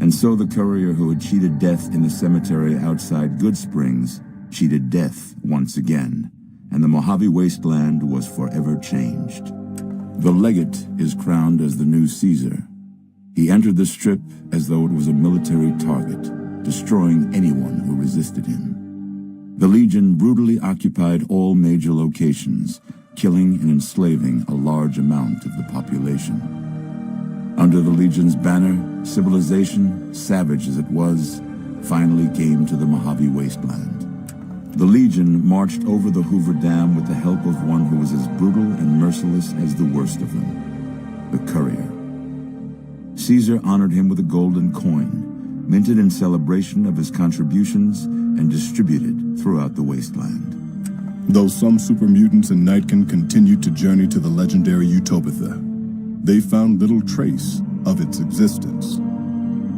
And so the courier who had cheated death in the cemetery outside Goodsprings cheated death once again, and the Mojave wasteland was forever changed. The legate is crowned as the new Caesar. He entered the Strip as though it was a military target, destroying anyone who resisted him. The Legion brutally occupied all major locations, killing and enslaving a large amount of the population. Under the Legion's banner, civilization, savage as it was, finally came to the Mojave wasteland. The Legion marched over the Hoover Dam with the help of one who was as brutal and merciless as the worst of them, the courier. Caesar honored him with a golden coin, minted in celebration of his contributions and distributed throughout the wasteland. Though some super mutants in Nightkin continued to journey to the legendary Utopia, they found little trace of its existence.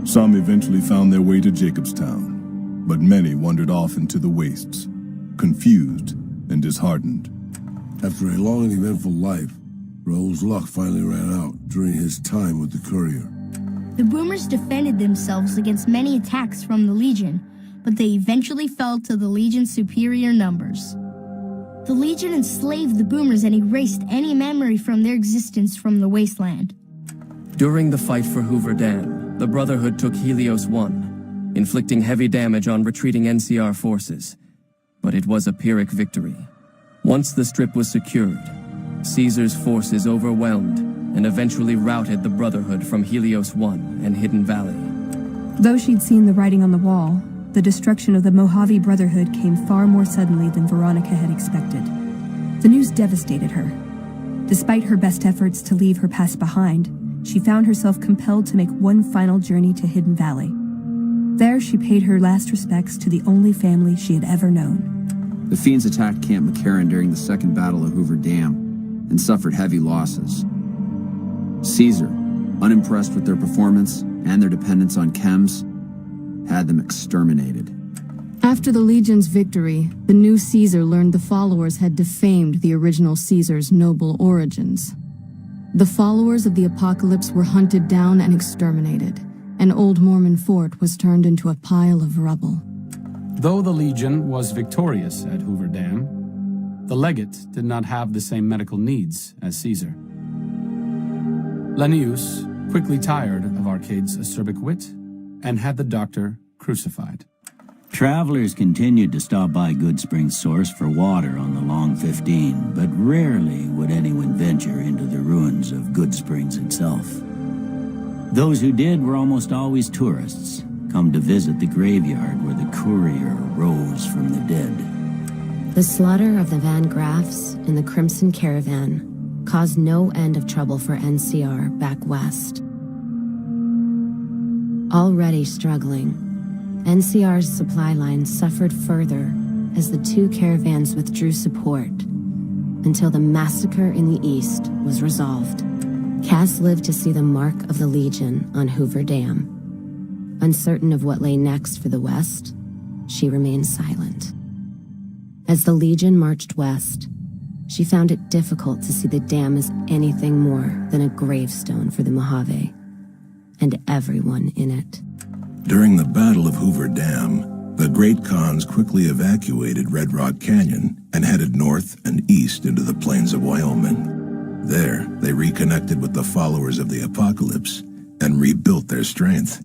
Some eventually found their way to Jacobstown, but many wandered off into the wastes, confused and disheartened. After a long and eventful life, Raoul's luck finally ran out during his time with the courier. The Boomers defended themselves against many attacks from the Legion, but they eventually fell to the Legion's superior numbers. The Legion enslaved the Boomers and erased any memory from their existence from the wasteland. During the fight for Hoover Dam, the Brotherhood took Helios 1, inflicting heavy damage on retreating NCR forces. But it was a Pyrrhic victory. Once the Strip was secured, Caesar's forces overwhelmed and eventually routed the Brotherhood from Helios 1 and Hidden Valley. Though she'd seen the writing on the wall, the destruction of the Mojave Brotherhood came far more suddenly than Veronica had expected. The news devastated her. Despite her best efforts to leave her past behind, she found herself compelled to make one final journey to Hidden Valley. There, she paid her last respects to the only family she had ever known. The Fiends attacked Camp McCarran during the Second Battle of Hoover Dam and suffered heavy losses. Caesar, unimpressed with their performance and their dependence on chems, had them exterminated. After the Legion's victory, the new Caesar learned the followers had defamed the original Caesar's noble origins. The followers of the Apocalypse were hunted down and exterminated, and Old Mormon Fort was turned into a pile of rubble. Though the Legion was victorious at Hoover Dam, the legate did not have the same medical needs as Caesar. Lanius quickly tired of Arcade's acerbic wit and had the doctor crucified. Travelers continued to stop by Goodsprings Source for water on the Long 15, but rarely would anyone venture into the ruins of Goodsprings itself. Those who did were almost always tourists, come to visit the graveyard where the courier rose from the dead. The slaughter of the Van Graffs in the Crimson Caravan caused no end of trouble for NCR back west. Already struggling, NCR's supply line suffered further as the two caravans withdrew support until the massacre in the east was resolved. Cass lived to see the mark of the Legion on Hoover Dam. Uncertain of what lay next for the west, she remained silent. As the Legion marched west, she found it difficult to see the dam as anything more than a gravestone for the Mojave and everyone in it. During the Battle of Hoover Dam, the Great Khans quickly evacuated Red Rock Canyon and headed north and east into the plains of Wyoming. There, they reconnected with the followers of the Apocalypse and rebuilt their strength.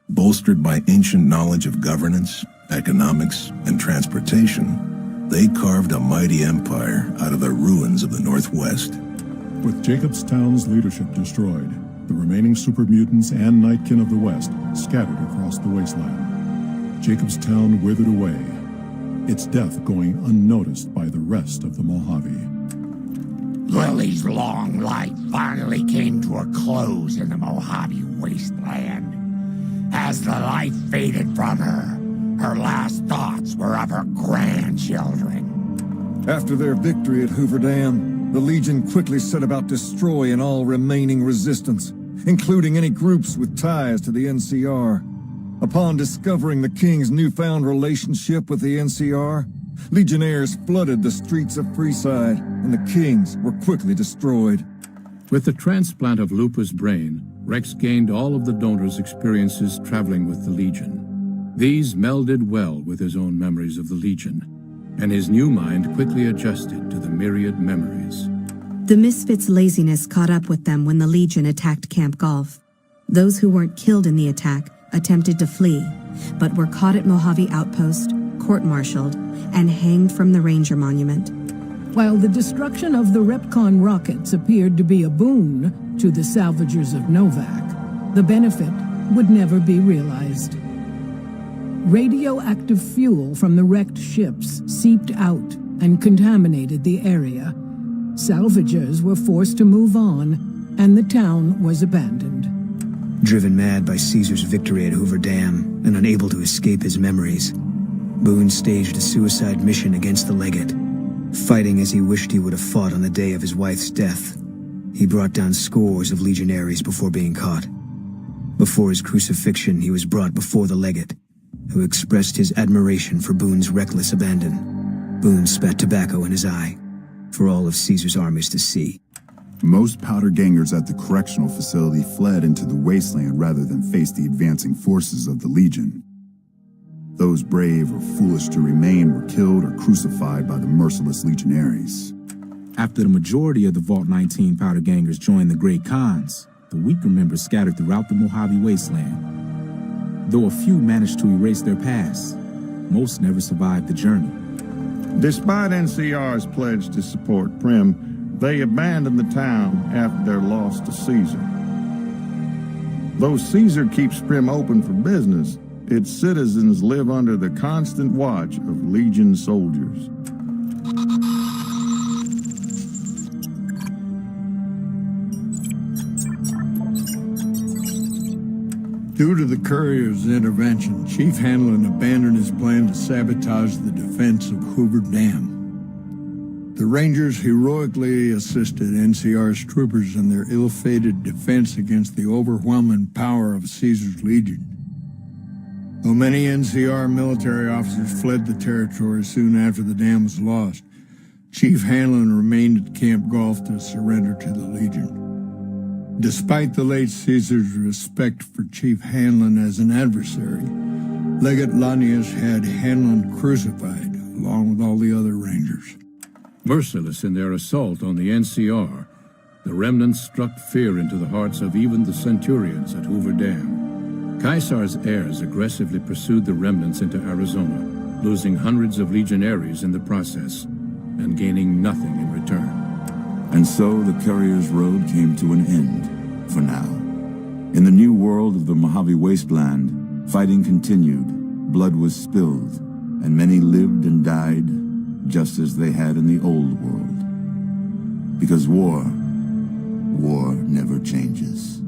Bolstered by ancient knowledge of governance, economics, and transportation, they carved a mighty empire out of the ruins of the Northwest. With Jacobstown's leadership destroyed, the remaining super mutants and Nightkin of the West scattered across the wasteland. Jacobstown withered away, its death going unnoticed by the rest of the Mojave. Lily's long life finally came to a close in the Mojave wasteland. As the life faded from her, her last thoughts were of her grandchildren. After their victory at Hoover Dam, the Legion quickly set about destroying all remaining resistance, including any groups with ties to the NCR. Upon discovering the King's newfound relationship with the NCR, Legionnaires flooded the streets of Freeside, and the Kings were quickly destroyed. With the transplant of Lupa's brain, Rex gained all of the donor's experiences traveling with the Legion. These melded well with his own memories of the Legion, and his new mind quickly adjusted to the myriad memories. The Misfits' laziness caught up with them when the Legion attacked Camp Golf. Those who weren't killed in the attack attempted to flee, but were caught at Mojave Outpost, court-martialed, and hanged from the Ranger Monument. While the destruction of the Repcon rockets appeared to be a boon to the salvagers of Novak, the benefit would never be realized. Radioactive fuel from the wrecked ships seeped out and contaminated the area. Salvagers were forced to move on, and the town was abandoned. Driven mad by Caesar's victory at Hoover Dam and unable to escape his memories, Boone staged a suicide mission against the Legate, fighting as he wished he would have fought on the day of his wife's death. He brought down scores of legionaries before being caught. Before his crucifixion, he was brought before the Legate, who expressed his admiration for Boone's reckless abandon. Boone spat tobacco in his eye, for all of Caesar's armies to see. Most powder gangers at the correctional facility fled into the wasteland rather than face the advancing forces of the Legion. Those brave or foolish to remain were killed or crucified by the merciless legionaries. After the majority of the Vault 19 powder gangers joined the Great Khans, the weaker members scattered throughout the Mojave wasteland. Though a few managed to erase their past, most never survived the journey. Despite NCR's pledge to support Prim, they abandoned the town after their loss to Caesar. Though Caesar keeps Prim open for business, its citizens live under the constant watch of Legion soldiers. Due to the courier's intervention, Chief Hanlon abandoned his plan to sabotage the defense of Hoover Dam. The Rangers heroically assisted NCR's troopers in their ill-fated defense against the overwhelming power of Caesar's Legion. Though many NCR military officers fled the territory soon after the dam was lost, Chief Hanlon remained at Camp Golf to surrender to the Legion. Despite the late Caesar's respect for Chief Hanlon as an adversary, Legate Lanius had Hanlon crucified, along with all the other Rangers. Merciless in their assault on the NCR, the remnants struck fear into the hearts of even the Centurions at Hoover Dam. Caesar's heirs aggressively pursued the remnants into Arizona, losing hundreds of legionaries in the process, and gaining nothing in return. And so the Courier's Road came to an end, for now. In the new world of the Mojave Wasteland, fighting continued, blood was spilled, and many lived and died just as they had in the old world. Because war never changes.